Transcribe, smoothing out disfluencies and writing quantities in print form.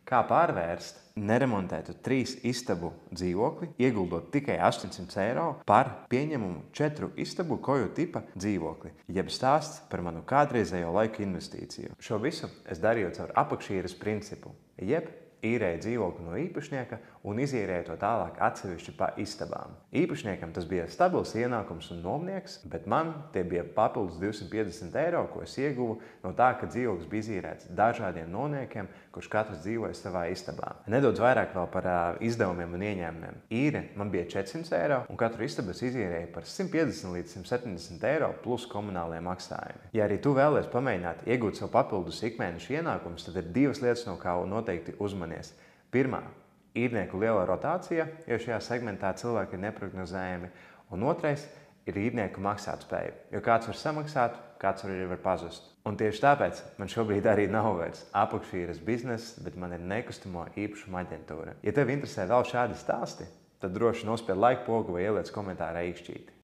Kā pārvērst neremontētu 3 istabu dzīvokli, ieguldot tikai 800 eiro par pieņemumu 4 istabu koju tipa dzīvokli, jeb stāsts par manu kādreizējo laika investīciju. Šo visu es darīju caur apakšīres principu, jeb īrēju dzīvokli no īpašnieka un izīrēju to tālāk atsevišķi pa istabām. Īpašniekam tas bija stabils ienākums un nomnieks, bet man tie bija papildus 250 eiro, ko es ieguvu no tā, ka dzīvoklis bija izīrēts dažādiem nomniekiem, kurš katrs dzīvoja savā istabā. Nedaudz vairāk vēl par izdevumiem un ieņēmumiem. Īre man bija 400 eiro un katru istabu es izīrēju par 150 līdz 170 eiro plus komunālie maksājumi. Ja arī tu vēlies pamēģināt iegūt sev papildus ikmēneša ienākumus, tad ir 2 lietas, no kā noteikti uzmanies. Pirmā – īrnieku liela rotācija, jo šajā segmentā cilvēki ir neprognozējami. Un otrais ir īrnieku maksātspēja, jo kāds var samaksāt, kāds arī var pazust. Un tieši tāpēc man šobrīd arī nav vairs apakšīres bizness, bet man ir nekustamo īpašumu aģentūra. Ja tev interesē vēl šādi stāsti, tad droši nospied like pogu vai ieliec komentārā īkšķīti.